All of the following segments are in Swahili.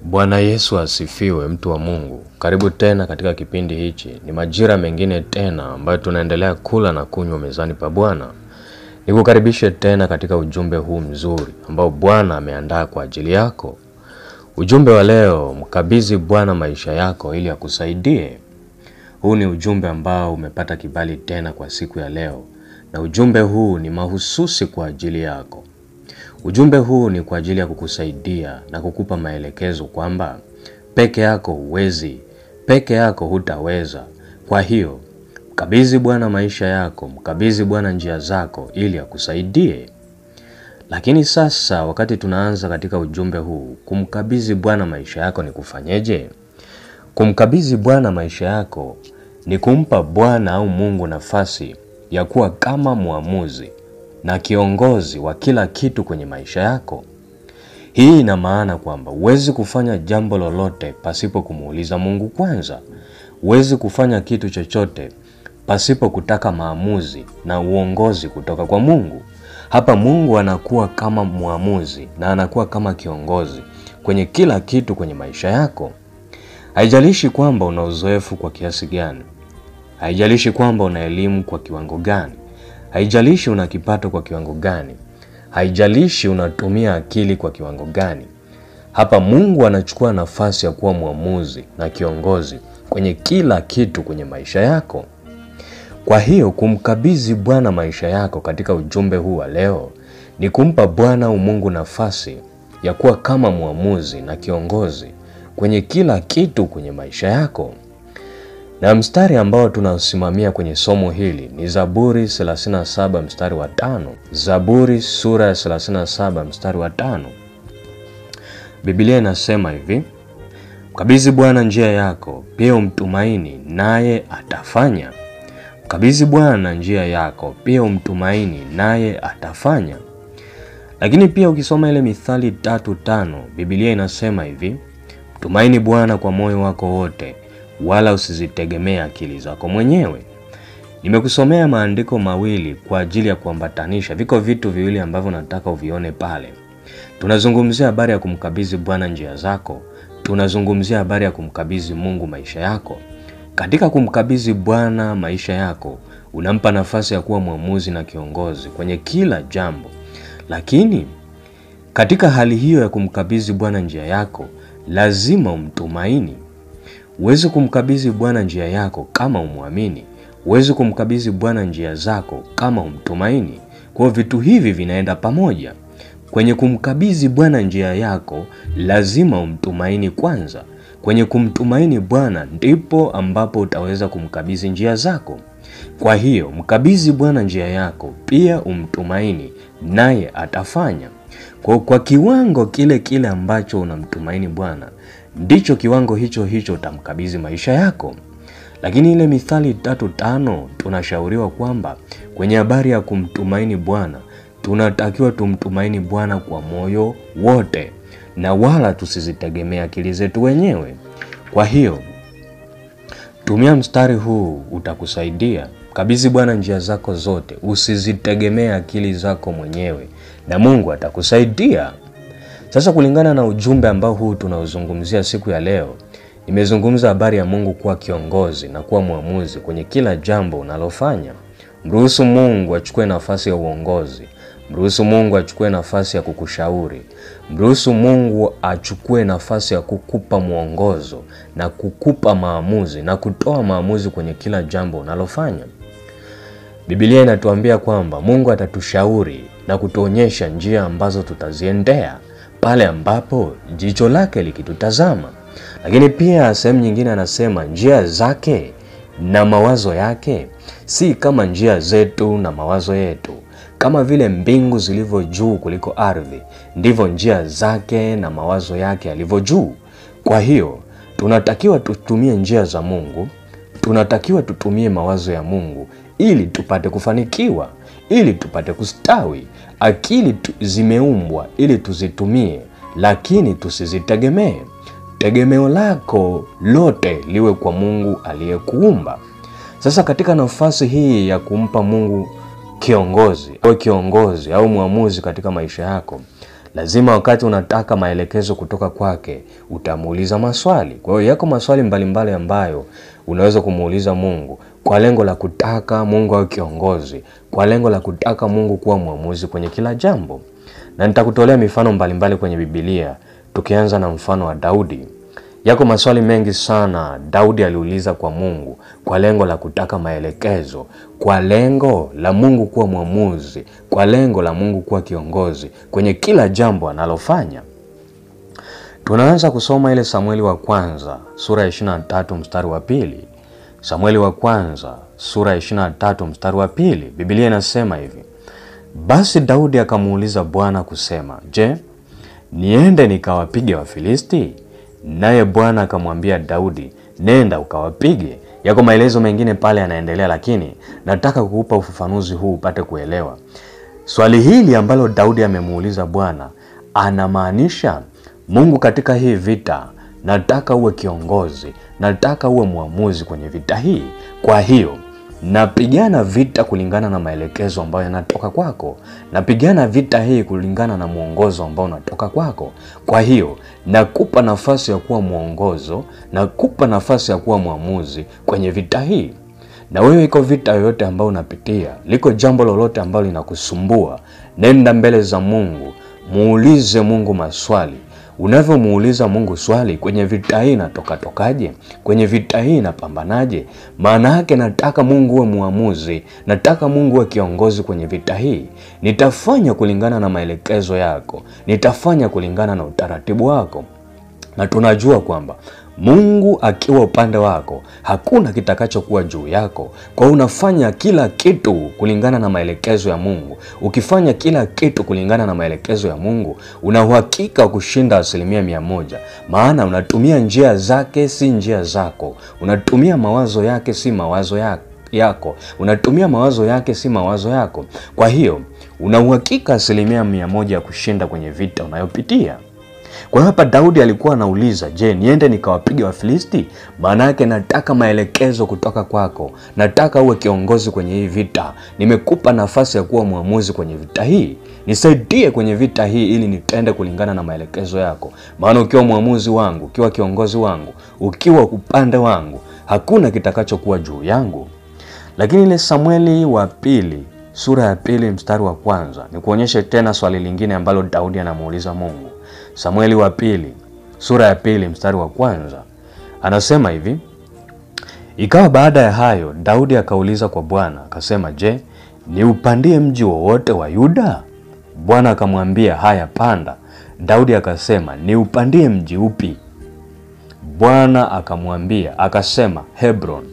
Bwana Yesu asifiwe, mtu wa Mungu. Karibu tena katika kipindi hichi. Ni majira mengine tena ambayo tunaendelea kula na kunywa mezani pa Bwana. Nikukaribishe tena katika ujumbe huu mzuri ambao Bwana ameandaa kwa ajili yako. Ujumbe wa leo, mkabidhi Bwana maisha yako ili akusaidie. Huu ni ujumbe ambao umepata kibali tena kwa siku ya leo, na ujumbe huu ni mahususi kwa ajili yako. Ujumbe huu ni kwa ajili ya kukusaidia na kukupa maelekezo kwamba peke yako huwezi, peke yako hutaweza. Kwa hiyo, mkabidhi Bwana maisha yako, mkabidhi Bwana njia zako ili akusaidie. Lakini sasa wakati tunaanza katika ujumbe huu, kumkabidhi Bwana maisha yako ni kufanyeje? Kumkabidhi Bwana maisha yako ni kumpa Bwana au Mungu nafasi ya kuwa kama muamuzi na kiongozi wa kila kitu kwenye maisha yako. Hii ina maana kwamba huwezi kufanya jambo lolote pasipo kumuuliza Mungu kwanza. Huwezi kufanya kitu chochote pasipo kutaka maamuzi na uongozi kutoka kwa Mungu. Hapa Mungu anakuwa kama muamuzi na anakuwa kama kiongozi kwenye kila kitu kwenye maisha yako. Haijalishi kwamba una uzoefu kwa kiasi gani. Haijalishi kwamba una elimu kwa kiwango gani. Haijalishi una kipato kwa kiwango gani. Haijalishi unatumia akili kwa kiwango gani. Hapa Mungu anachukua nafasi ya kuwa muamuzi na kiongozi kwenye kila kitu kwenye maisha yako. Kwa hiyo kumkabidhi Bwana maisha yako katika ujumbe huu wa leo ni kumpa Bwana au Mungu nafasi ya kuwa kama muamuzi na kiongozi kwenye kila kitu kwenye maisha yako. Na mstari ambao tunasimamia kwenye somo hili ni Zaburi 37 mstari wa 5. Zaburi sura ya 37 mstari wa 5. Biblia inasema hivi: mkabidhi Bwana njia yako, pia umtumaini naye atafanya. Mkabidhi Bwana njia yako, pia umtumaini naye atafanya. Lakini pia ukisoma ile Mithali 3:5, Biblia inasema hivi: mtumaini Bwana kwa moyo wako wote, wala usizitegemee akili zako mwenyewe. Nimekusomea maandiko mawili kwa ajili ya kuambatanisha. Viko vitu viwili ambavyo nataka uvione pale. Tunazungumzia habari ya kumkabidhi Bwana njia zako. Tunazungumzia habari ya kumkabidhi Mungu maisha yako. Katika kumkabidhi Bwana maisha yako, unampa nafasi ya kuwa muamuzi na kiongozi kwenye kila jambo. Lakini katika hali hiyo ya kumkabidhi Bwana njia yako, lazima umtumaini. Huwezi kumkabidhi Bwana njia yako kama umwamini. Huwezi kumkabidhi Bwana njia zako kama umtumaini. Kwa vitu hivi vinaenda pamoja. Kwenye kumkabidhi Bwana njia yako, lazima umtumaini kwanza. Kwenye kumtumaini Bwana ndipo ambapo utaweza kumkabidhi njia zako. Kwa hiyo, mkabidhi Bwana njia yako, pia umtumaini naye atafanya. Kwa kiwango kile ambacho unamtumaini Bwana, ndicho kiwango hicho utamkabidhi maisha yako. Lakini ile Mithali 3:5 tunashauriwa kwamba kwenye habari ya kumtumaini Bwana, tunatakiwa tumtumaini Bwana kwa moyo wote na wala tusizitegemea akili zetu wenyewe. Kwa hiyo, tumia mstari huu, utakusaidia. Kabidhi Bwana njia zako zote, usizitegemea akili zako mwenyewe, na Mungu atakusaidia. Sasa kulingana na ujumbe ambao huu tunauzungumzia siku ya leo, nimezungumza habari ya Mungu kuwa kiongozi na kuwa muamuzi kwenye kila jambo unalofanya. Mruhusu Mungu achukue nafasi ya uongozi. Mruhusu Mungu achukue nafasi ya kukushauri. Mruhusu Mungu achukue nafasi ya kukupa mwongozo na kukupa maamuzi na kutoa maamuzi kwenye kila jambo unalofanya. Biblia inatuambia kwamba Mungu atatushauri na kutuonyesha njia ambazo tutaziendea pale ambapo jicho lake likitutazama. Lakini pia sehemu nyingine anasema njia zake na mawazo yake si kama njia zetu na mawazo yetu. Kama vile mbingu zilivyo juu kuliko ardhi, ndivyo njia zake na mawazo yake yalivyo juu. Kwa hiyo, tunatakiwa tutumie njia za Mungu, tunatakiwa tutumie mawazo ya Mungu ili tupate kufanikiwa, ili tupate kustawi. Akili zimeumbwa ili tuzitumie, lakini tusizitegemee. Tegemeo lako lote liwe kwa Mungu aliyekuumba. Sasa katika nafasi hii ya kumpa Mungu kiongozi au muamuzi katika maisha yako, Lazima wakati unataka maelekezo kutoka kwake, utamuuliza maswali. Kwa hiyo yako maswali mbalimbali ambayo unaweza kumuuliza Mungu kwa lengo la kutaka Mungu awe kiongozi, kwa lengo la kutaka Mungu kuwa mwamuzi kwenye kila jambo. Na nitakutolea mifano mbalimbali kwenye Biblia, tukianza na mfano wa Daudi. Yako maswali mengi sana Daudi aliuliza kwa Mungu kwa lengo la kutaka maelekezo, kwa lengo la Mungu kuwa mwamuzi, kwa lengo la Mungu kuwa kiongozi kwenye kila jambo analofanya. Tunaanza kusoma ile Samueli wa kwanza sura ya 23 mstari wa 2. Samueli wa kwanza sura ya 23 mstari wa 2. Biblia inasema hivi: basi Daudi akamuuliza Bwana kusema, je, niende nikawapige Wafilisti? Naye Bwana akamwambia Daudi, nenda ukawapige. Yako maelezo mengine pale yanaendelea, lakini nataka kukupa ufafanuzi huu upate kuelewa. Swali hili ambalo Daudi amemuuliza Bwana, anamaanisha Mungu, katika hii vita nataka uwe kiongozi, nataka uwe mwamuzi kwenye vita hii. Kwa hiyo napigana vita kulingana na maelekezo ambayo yanatoka kwako. Napigana vita hii kulingana na mwongozo ambao unatoka kwako. Kwa hiyo nakupa nafasi ya kuwa mwongozo, nakupa nafasi ya kuwa mwamuzi kwenye vita hii. Na wewe, iko vita yoyote ambayo unapitia, liko jambo lolote ambalo linakusumbua, nenda mbele za Mungu, muulize Mungu maswali. Unavyomuuliza Mungu swali, kwenye vita hii tokaje? Kwenye vita hii napambanaje? Maana yake nataka Mungu uwe muamuzi, nataka Mungu uwe kiongozi kwenye vita hii. Nitafanya kulingana na maelekezo yako, nitafanya kulingana na utaratibu wako. Na tunajua kwamba Mungu akiwa upande wako, hakuna kitakachokuwa juu yako. Kwa unafanya kila kitu kulingana na maelekezo ya Mungu. Ukifanya kila kitu kulingana na maelekezo ya Mungu, una uhakika kushinda 100%. Maana unatumia njia zake, si njia zako. Unatumia mawazo yake, si mawazo yako. Unatumia mawazo yake, si mawazo yako. Kwa hiyo una uhakika 100% ya kushinda kwenye vita unayopitia. Kwa hapa Daudi alikuwa anauliza, je, niende nikawapige Wafilisti? Maana yake nataka maelekezo kutoka kwako. Nataka uwe kiongozi kwenye hii vita. Nimekupa nafasi ya kuwa mwamuzi kwenye vita hii. Nisaidie kwenye vita hii ili nitende kulingana na maelekezo yako. Maana ukiwa mwamuzi wangu, ukiwa kiongozi wangu, ukiwa upande wangu, hakuna kitakachokuwa juu yangu. Lakini ile Samueli wa pili sura ya 2 mstari wa 1, nikuonyeshe tena swali lingine ambalo Daudi anamuuliza Mungu. Samueli wa pili sura ya 2 mstari wa 1 anasema hivi: ikawa baada ya hayo Daudi akauliza kwa Bwana akasema, je, niupandie mji wowote wa Yuda? Bwana akamwambia, haya, panda. Daudi akasema, niupandie mji upi? Bwana akamwambia akasema, Hebron.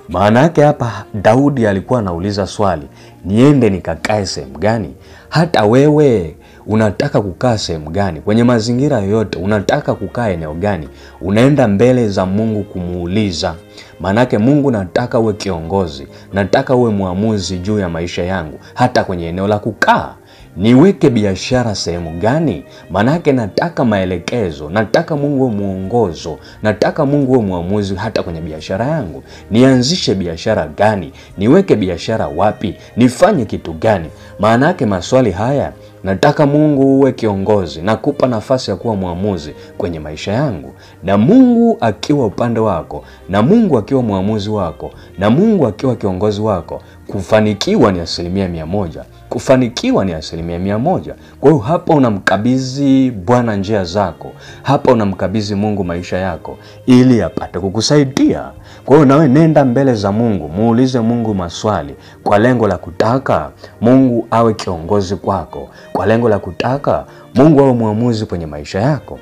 Maana yake hapa Daudi alikuwa anauliza swali, niende nikakae sehemu gani? Hata wewe unataka kukaa sehemu gani? Kwenye mazingira yoyote unataka kukaa eneo gani? Unaenda mbele za Mungu kumuuliza. Maana yake Mungu, nataka uwe kiongozi, nataka uwe mwamuzi juu ya maisha yangu, hata kwenye eneo la kukaa. Niweke biashara sehemu gani? Maana yake nataka maelekezo, nataka Mungu uwe muongozo, nataka Mungu uwe mwamuzi hata kwenye biashara yangu. Nianzishe biashara gani? Niweke biashara wapi? Nifanye kitu gani? Maana yake maswali haya, nataka Mungu uwe kiongozi, nakupa nafasi ya kuwa mwamuzi kwenye maisha yangu. Na Mungu akiwa upande wako, na Mungu akiwa mwamuzi wako, na Mungu akiwa kiongozi wako, kufanikiwa ni 100%. Kufanikiwa ni 100%. Kwa hiyo hapa unamkabidhi Bwana njia zako. Hapa unamkabidhi Mungu maisha yako ili apate kukusaidia. Kwa hiyo nawe nenda mbele za Mungu, muulize Mungu maswali kwa lengo la kutaka Mungu awe kiongozi kwako, kwa lengo la kutaka Mungu awe mwamuzi kwenye maisha yako.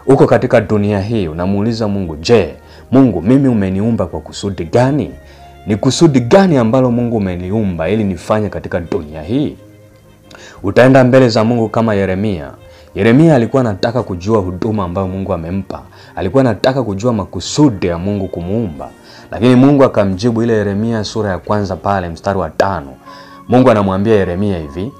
Uko katika dunia hii unamuuliza Mungu, je, Mungu, mimi umeniumba kwa kusudi gani? Ni kusudi gani ambalo Mungu umeniumba ili nifanye katika dunia hii? Utaenda mbele za Mungu kama Yeremia. Yeremia alikuwa anataka kujua huduma ambayo Mungu amempa. Alikuwa anataka kujua makusudi ya Mungu kumuumba. Lakini Mungu akamjibu ile Yeremia sura ya 1 pale mstari wa 5. Mungu anamwambia Yeremia hivi: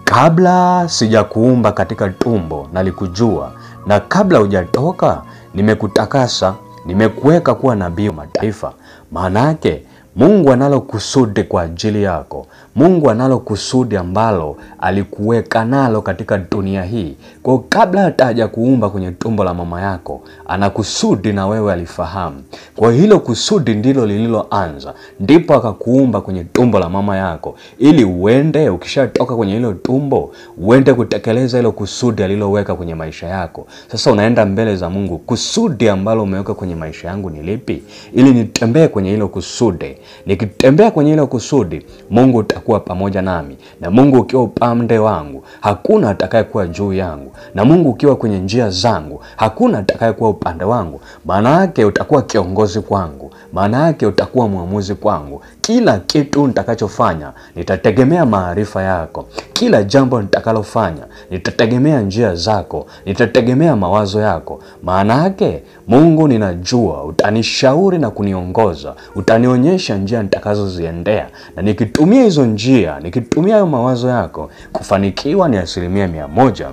kabla sijakuumba katika tumbo nalikujua, na kabla hujatoka nimekutakasa, nimekuweka kuwa nabii wa mataifa. Maana yake Mungu analo kusudi kwa ajili yako. Mungu analo kusudi ambalo alikuweka nalo katika dunia hii. Kwa kabla hata hajakuumba kwenye tumbo la mama yako, ana kusudi na wewe alifahamu. Kwa hilo kusudi ndilo lililoanza. Ndipo akakuumba kwenye tumbo la mama yako ili uende, ukishatoka kwenye hilo tumbo, uende kutekeleza hilo kusudi aliloweka kwenye maisha yako. Sasa unaenda mbele za Mungu, kusudi ambalo umeweka kwenye maisha yangu ni lipi? Ili nitembee kwenye hilo kusudi. Nikitembea kwenye hilo kusudi, Mungu utakuwa pamoja nami. Na Mungu ukiwa upande wangu, hakuna atakayekuwa juu yangu. Na Mungu ukiwa kwenye njia zangu, hakuna atakayekuwa upande wangu. Maana yake utakuwa kiongozi kwangu. Maana yake utakuwa muamuzi kwangu. Kila kitu nitakachofanya nitategemea maarifa yako. Kila jambo nitakalofanya nitategemea njia zako, nitategemea mawazo yako. Maana yake Mungu, ninajua utanishauri na kuniongoza, utanionyesha njia nitakazoziendea, na nikitumia hizo njia, nikitumia hayo mawazo yako, kufanikiwa ni 100%.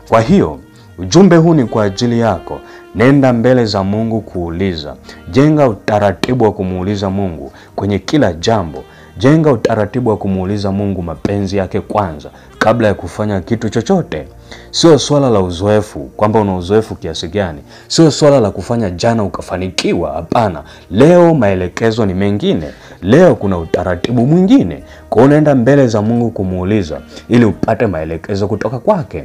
Kwa hiyo ujumbe huu ni kwa ajili yako. Nenda mbele za Mungu kuuliza. Jenga utaratibu wa kumuuliza Mungu kwenye kila jambo. Jenga utaratibu wa kumuuliza Mungu mapenzi yake kwanza kabla ya kufanya kitu chochote. Sio swala la uzoefu, kwamba una uzoefu kiasi gani. Sio swala la kufanya jana ukafanikiwa, hapana. Leo maelekezo ni mengine. Leo kuna utaratibu mwingine. Kwa unaenda mbele za Mungu kumuuliza ili upate maelekezo kutoka kwake.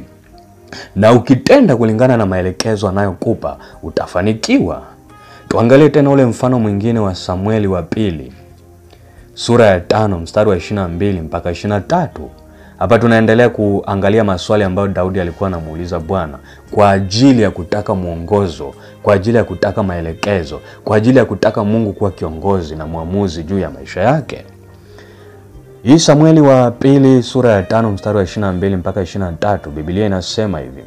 Na ukitenda kulingana na maelekezo anayokupa, utafanikiwa. Tuangalie tena ule mfano mwingine wa Samueli wa pili, sura ya 5 mstari wa 22 mpaka 23. Hapa tunaendelea kuangalia maswali ambayo Daudi alikuwa anamuuliza Bwana kwa ajili ya kutaka mwongozo, kwa ajili ya kutaka maelekezo, kwa ajili ya kutaka Mungu kuwa kiongozi na muamuzi juu ya maisha yake. Hii Samueli wa pili sura ya 5 mstari wa 22 mpaka 23, Biblia inasema hivi: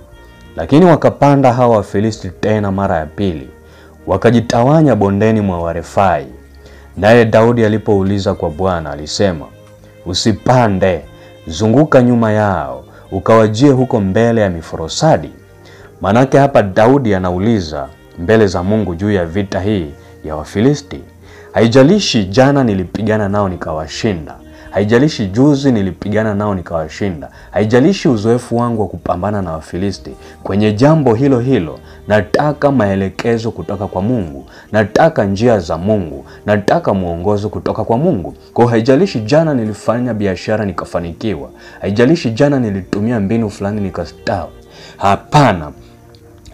lakini wakapanda hawa Wafilisti tena mara ya pili, wakajitawanya bondeni mwa Warefai. Naye Daudi alipouliza kwa Bwana alisema, usipande, zunguka nyuma yao, ukawajie huko mbele ya miforosadi. Manake hapa Daudi anauliza mbele za Mungu juu ya vita hii ya Wafilisti. Haijalishi jana nilipigana nao nikawashinda. Haijalishi juzi nilipigana nao nikawashinda. Haijalishi uzoefu wangu wa kupambana na Wafilisti. Kwenye jambo hilo hilo, nataka maelekezo kutoka kwa Mungu. Nataka njia za Mungu. Nataka mwongozo kutoka kwa Mungu. Kwa haijalishi jana nilifanya biashara nikafanikiwa. Haijalishi jana nilitumia mbinu fulani nikastawi. Hapana.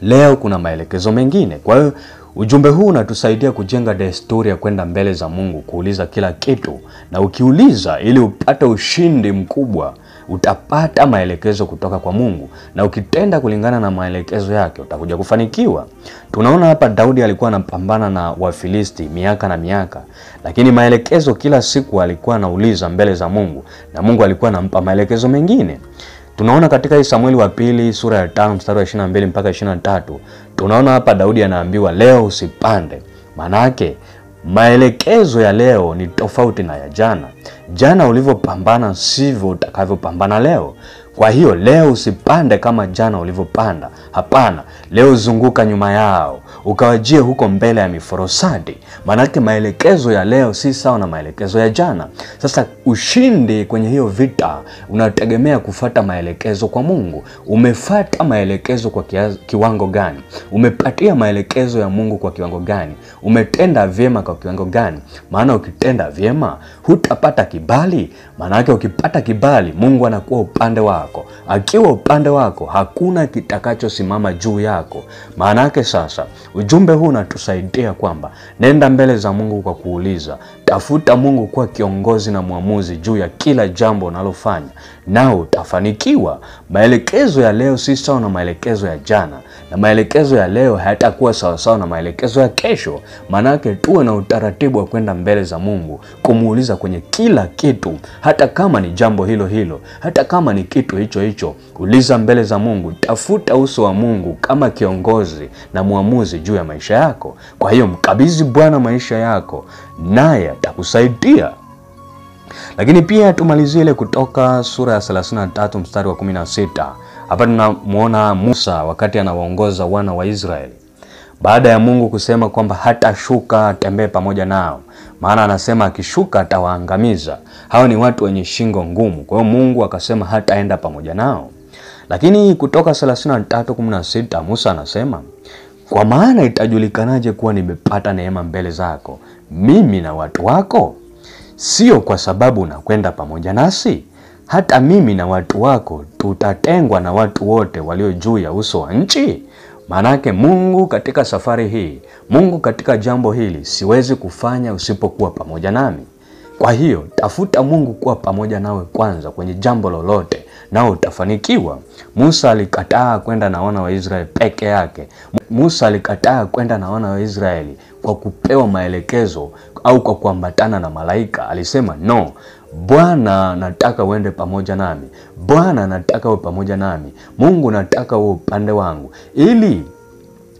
Leo kuna maelekezo mengine. Kwa hiyo ujumbe huu unatusaidia kujenga desturi ya kwenda mbele za Mungu, kuuliza kila kitu. Na ukiuliza ili upate ushindi mkubwa, utapata maelekezo kutoka kwa Mungu. Na ukitenda kulingana na maelekezo yake, utakuja kufanikiwa. Tunaona hapa Daudi alikuwa anapambana na Wafilisti miaka na miaka. Lakini maelekezo kila siku alikuwa anauliza mbele za Mungu. Na Mungu alikuwa anampa maelekezo mengine. Tunaona katika hii Samueli wa pili sura ya 5 mstari wa 22 mpaka 23, tunaona hapa Daudi anaambiwa leo usipande. Maana yake maelekezo ya leo ni tofauti na ya jana. Jana ulivyopambana sivyo utakavyopambana leo. Kwa hiyo leo usipande kama jana ulivyopanda. Hapana, leo zunguka nyuma yao, ukawajie huko mbele ya miforosadi. Manake maelekezo ya leo si sawa na maelekezo ya jana. Sasa ushindi kwenye hiyo vita unategemea kufuata maelekezo kwa Mungu. Umefuata maelekezo kwa kiwango gani? Umepatia maelekezo ya Mungu kwa kiwango gani? Umetenda vyema kwa kiwango gani? Maana ukitenda vyema hutapata kibali. Manake ukipata kibali, Mungu anakuwa upande wako. Akiwa upande wako, hakuna kitakachosimama juu yako. Maanake sasa ujumbe huu unatusaidia kwamba nenda mbele za Mungu kwa kuuliza. Tafuta Mungu kuwa kiongozi na muamuzi juu ya kila jambo unalofanya, nao utafanikiwa. Maelekezo ya leo si sawa na maelekezo ya jana, na maelekezo ya leo hayatakuwa sawa sawa na maelekezo ya kesho. Manake tuwe na utaratibu wa kwenda mbele za Mungu kumuuliza kwenye kila kitu, hata kama ni jambo hilo hilo, hata kama ni kitu hicho hicho. Uliza mbele za Mungu, tafuta uso wa Mungu kama kiongozi na muamuzi juu ya maisha yako. Kwa hiyo mkabidhi Bwana maisha yako, naye atakusaidia. Lakini pia tumalizie ile Kutoka sura ya 33 mstari wa 16. Hapa tunamuona Musa wakati anawaongoza wana wa Israeli. baada ya Mungu kusema kwamba hatashuka atembee pamoja nao, maana anasema akishuka atawaangamiza. Hao ni watu wenye shingo ngumu. Kwa hiyo Mungu akasema hataenda pamoja nao. Lakini Kutoka 33:16 Musa anasema, kwa maana itajulikanaje kuwa nimepata neema mbele zako, mimi na watu wako? Sio kwa sababu unakwenda pamoja nasi, hata mimi na watu wako tutatengwa na watu wote walio juu ya uso wa nchi. Manake Mungu katika safari hii, Mungu katika jambo hili siwezi kufanya usipokuwa pamoja nami. Kwa hiyo tafuta Mungu kuwa pamoja nawe kwanza kwenye jambo lolote, nao utafanikiwa. Musa alikataa kwenda na wana wa Israeli peke yake. Musa alikataa kwenda na wana wa Israeli kwa kupewa maelekezo au kwa kuambatana na malaika. Alisema no, Bwana nataka uende pamoja nami. Bwana nataka uwe pamoja nami. Mungu nataka uwe upande wangu, ili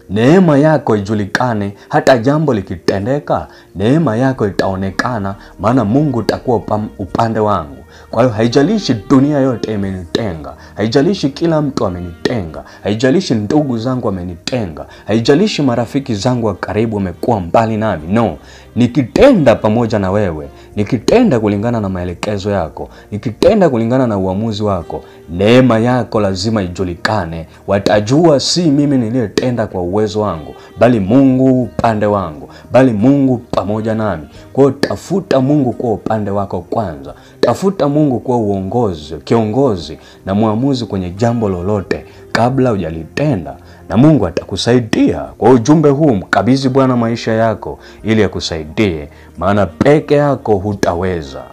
neema yako ijulikane. Hata jambo likitendeka, neema yako itaonekana, maana Mungu utakuwa upande wangu. Kwa hiyo haijalishi dunia yote imenitenga, haijalishi kila mtu amenitenga, haijalishi ndugu zangu amenitenga, haijalishi marafiki zangu wa karibu wamekuwa mbali nami. No, nikitenda pamoja na wewe, nikitenda kulingana na maelekezo yako, nikitenda kulingana na uamuzi wako, neema yako lazima ijulikane. Watajua si mimi niliyetenda kwa uwezo wangu, bali Mungu upande wangu, bali Mungu pamoja nami. Kwa hiyo tafuta Mungu kwa upande wako kwanza. Tafuta Mungu kwa kiongozi na muamuzi kwenye jambo lolote kabla hujalitenda, na Mungu atakusaidia. Kwa ujumbe huu, mkabidhi Bwana maisha yako ili akusaidie, maana peke yako hutaweza.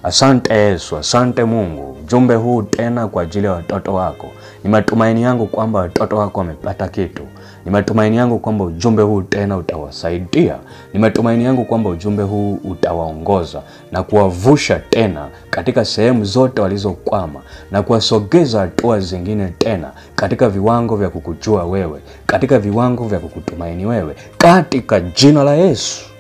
Asante Yesu, asante Mungu. Ujumbe huu tena kwa ajili ya watoto wako. Ni matumaini yangu kwamba watoto wako wamepata kitu. Ni matumaini yangu kwamba ujumbe huu tena utawasaidia. Ni matumaini yangu kwamba ujumbe huu utawaongoza na kuwavusha tena katika sehemu zote walizokwama, na kuwasogeza hatua zingine tena katika viwango vya kukujua wewe, katika viwango vya kukutumaini wewe, katika jina la Yesu.